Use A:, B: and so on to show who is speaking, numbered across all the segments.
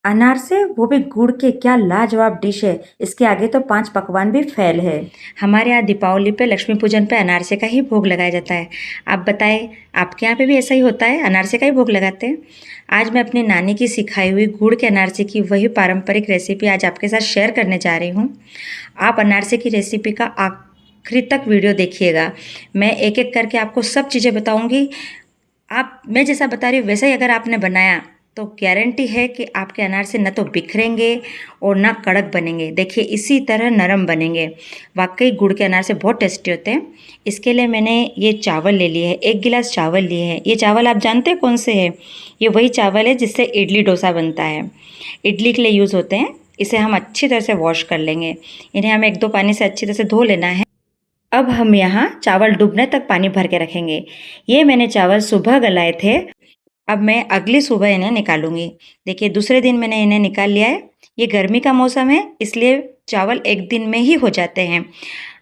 A: अनारसे वो भी गुड़ के, क्या लाजवाब डिश है। इसके आगे तो 5 पकवान भी फेल है। हमारे यहाँ दीपावली पे, लक्ष्मी पूजन पे अनारसे का ही भोग लगाया जाता है। आप बताएं, आपके यहाँ पे भी ऐसा ही होता है? अनारसे का ही भोग लगाते हैं? आज मैं अपनी नानी की सिखाई हुई गुड़ के अनारसे की वही पारंपरिक रेसिपी आज आपके साथ शेयर करने जा रही हूँ। आप अनारसे की रेसिपी का आखिरी तक वीडियो देखिएगा। मैं एक एक करके आपको सब चीज़ें बताऊँगी। मैं जैसा बता रही हूँ वैसा ही अगर आपने बनाया तो गारंटी है कि आपके अनारसे न तो बिखरेंगे और ना कड़क बनेंगे। देखिए इसी तरह नरम बनेंगे। वाकई गुड़ के अनारसे बहुत टेस्टी होते हैं। इसके लिए मैंने ये चावल ले लिए हैं, 1 गिलास चावल लिए हैं। ये चावल आप जानते हैं कौन से हैं? ये वही चावल है जिससे इडली डोसा बनता है, इडली के लिए यूज़ होते हैं। इसे हम अच्छी तरह से वॉश कर लेंगे। इन्हें हमें 1-2 पानी से अच्छी तरह से धो लेना है। अब हम यहाँ चावल डूबने तक पानी भर के रखेंगे। ये मैंने चावल सुबह गलाए थे। अब मैं अगली सुबह इन्हें निकालूंगी। देखिए दूसरे दिन मैंने इन्हें निकाल लिया है। ये गर्मी का मौसम है इसलिए चावल एक दिन में ही हो जाते हैं।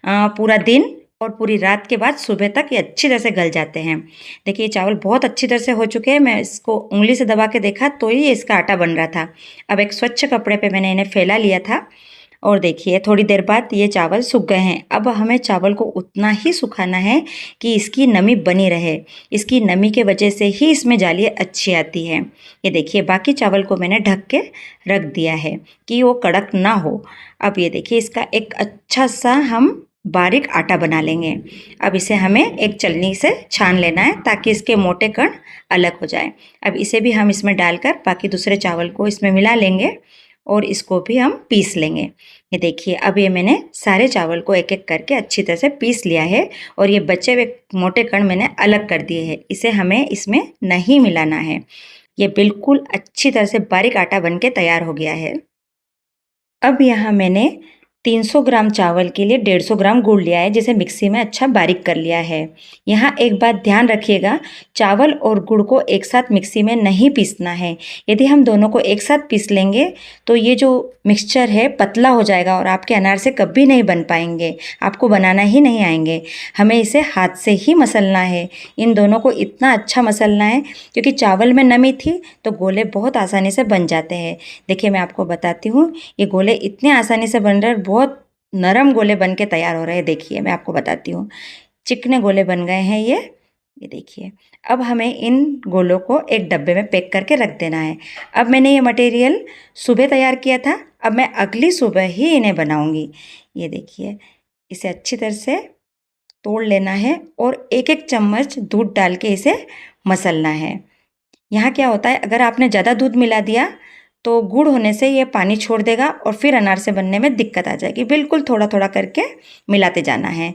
A: पूरा दिन और पूरी रात के बाद सुबह तक ये अच्छी तरह से गल जाते हैं। देखिए ये चावल बहुत अच्छी तरह से हो चुके हैं। मैं इसको उंगली से दबा के देखा तो ही इसका आटा बन रहा था। अब एक स्वच्छ कपड़े पे मैंने इन्हें फैला लिया था और देखिए थोड़ी देर बाद ये चावल सूख गए हैं। अब हमें चावल को उतना ही सुखाना है कि इसकी नमी बनी रहे। इसकी नमी के वजह से ही इसमें जाली अच्छी आती है। ये देखिए बाकी चावल को मैंने ढक के रख दिया है कि वो कड़क ना हो। अब ये देखिए इसका एक अच्छा सा हम बारीक आटा बना लेंगे। अब इसे हमें एक छलनी से छान लेना है ताकि इसके मोटे कण अलग हो जाए। अब इसे भी हम इसमें डालकर बाकी दूसरे चावल को इसमें मिला लेंगे और इसको भी हम पीस लेंगे। ये देखिए अब ये मैंने सारे चावल को एक एक करके अच्छी तरह से पीस लिया है और ये बचे हुए मोटे कण मैंने अलग कर दिए हैं। इसे हमें इसमें नहीं मिलाना है। ये बिल्कुल अच्छी तरह से बारीक आटा बन के तैयार हो गया है। अब यहाँ मैंने 300 ग्राम चावल के लिए 150 ग्राम गुड़ लिया है जिसे मिक्सी में अच्छा बारीक कर लिया है। यहाँ एक बात ध्यान रखिएगा, चावल और गुड़ को एक साथ मिक्सी में नहीं पीसना है। यदि हम दोनों को एक साथ पीस लेंगे तो ये जो मिक्सचर है पतला हो जाएगा और आपके अनारसे कभी नहीं बन पाएंगे, आपको बनाना ही नहीं आएंगे। हमें इसे हाथ से ही मसलना है। इन दोनों को इतना अच्छा मसलना है क्योंकि चावल में नमी थी तो गोले बहुत आसानी से बन जाते हैं। देखिए मैं आपको बताती हूँ, ये गोले इतने आसानी से बन रहे हैं, बहुत नरम गोले बन के तैयार हो रहे हैं। देखिए मैं आपको बताती हूँ, चिकने गोले बन गए हैं ये देखिए। अब हमें इन गोलों को एक डब्बे में पैक करके रख देना है। अब मैंने ये मटेरियल सुबह तैयार किया था, अब मैं अगली सुबह ही इन्हें बनाऊंगी। ये देखिए इसे अच्छी तरह से तोड़ लेना है और एक एक चम्मच दूध डाल के इसे मसलना है। यहाँ क्या होता है, अगर आपने ज़्यादा दूध मिला दिया तो गुड़ होने से ये पानी छोड़ देगा और फिर अनारसे बनने में दिक्कत आ जाएगी। बिल्कुल थोड़ा थोड़ा करके मिलाते जाना है।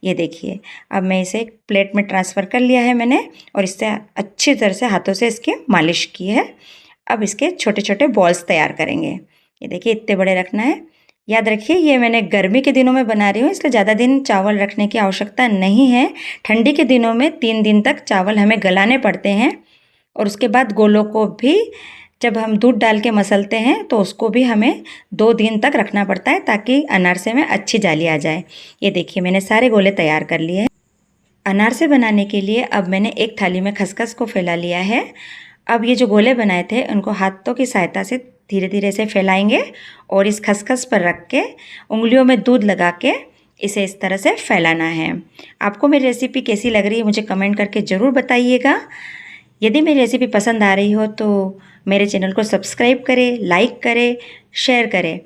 A: ये देखिए अब मैं इसे एक प्लेट में ट्रांसफ़र कर लिया है मैंने और इससे अच्छी तरह से हाथों से इसकी मालिश की है। अब इसके छोटे छोटे बॉल्स तैयार करेंगे। ये देखिए इतने बड़े रखना है। याद रखिए ये मैंने गर्मी के दिनों में बना रही हूँ इसलिए ज़्यादा दिन चावल रखने की आवश्यकता नहीं है। ठंडी के दिनों में 3 दिन तक चावल हमें गलाने पड़ते हैं और उसके बाद गोलों को भी जब हम दूध डाल के मसलते हैं तो उसको भी हमें 2 दिन तक रखना पड़ता है ताकि अनारसे में अच्छी जाली आ जाए। ये देखिए मैंने सारे गोले तैयार कर लिए हैं। अनारसे बनाने के लिए अब मैंने एक थाली में खसखस को फैला लिया है। अब ये जो गोले बनाए थे उनको हाथों की सहायता से धीरे धीरे से फैलाएंगे और इस खसखस पर रख के उंगलियों में दूध लगा के इसे इस तरह से फैलाना है। आपको मेरी रेसिपी कैसी लग रही है मुझे कमेंट करके ज़रूर बताइएगा। यदि मेरी रेसिपी पसंद आ रही हो तो मेरे चैनल को सब्सक्राइब करें, लाइक करें, शेयर करें।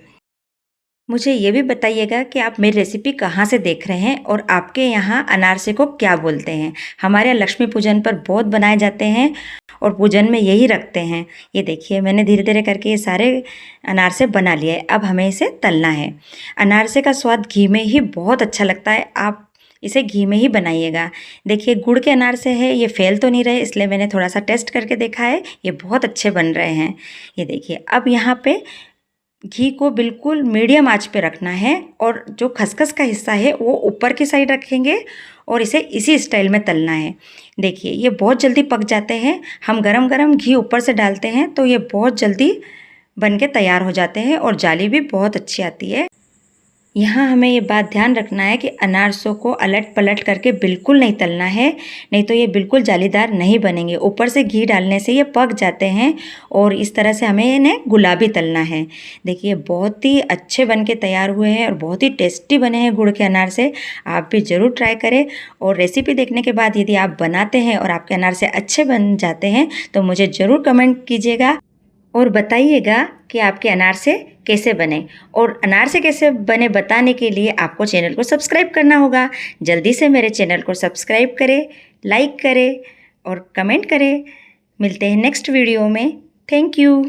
A: मुझे ये भी बताइएगा कि आप मेरी रेसिपी कहाँ से देख रहे हैं और आपके यहाँ अनारसे को क्या बोलते हैं। हमारे यहाँ लक्ष्मी पूजन पर बहुत बनाए जाते हैं और पूजन में यही रखते हैं। ये देखिए मैंने धीरे धीरे करके ये सारे अनारसे बना लिए। अब हमें इसे तलना है। अनारसे का स्वाद घी में ही बहुत अच्छा लगता है। आप इसे घी में ही बनाइएगा। देखिए गुड़ के अनारसे है, ये फेल तो नहीं रहे इसलिए मैंने थोड़ा सा टेस्ट करके देखा है, ये बहुत अच्छे बन रहे हैं। ये देखिए अब यहाँ पे घी को बिल्कुल मीडियम आंच पे रखना है और जो खसखस का हिस्सा है वो ऊपर की साइड रखेंगे और इसे इसी स्टाइल में तलना है। देखिए ये बहुत जल्दी पक जाते हैं। हम गरम गरम घी ऊपर से डालते हैं तो ये बहुत जल्दी बन के तैयार हो जाते हैं और जाली भी बहुत अच्छी आती है। यहाँ हमें ये बात ध्यान रखना है कि अनारसों को अलट पलट करके बिल्कुल नहीं तलना है, नहीं तो ये बिल्कुल जालीदार नहीं बनेंगे। ऊपर से घी डालने से ये पक जाते हैं और इस तरह से हमें इन्हें गुलाबी तलना है। देखिए बहुत ही अच्छे बन के तैयार हुए हैं और बहुत ही टेस्टी बने हैं गुड़ के अनार से। आप भी ज़रूर ट्राई करें और रेसिपी देखने के बाद यदि आप बनाते हैं और आपके अनार से अच्छे बन जाते हैं तो मुझे ज़रूर कमेंट कीजिएगा और बताइएगा कि आपके अनार से कैसे बने। और अनार से कैसे बने बताने के लिए आपको चैनल को सब्सक्राइब करना होगा। जल्दी से मेरे चैनल को सब्सक्राइब करें, लाइक करें और कमेंट करें। मिलते हैं नेक्स्ट वीडियो में। Thank you.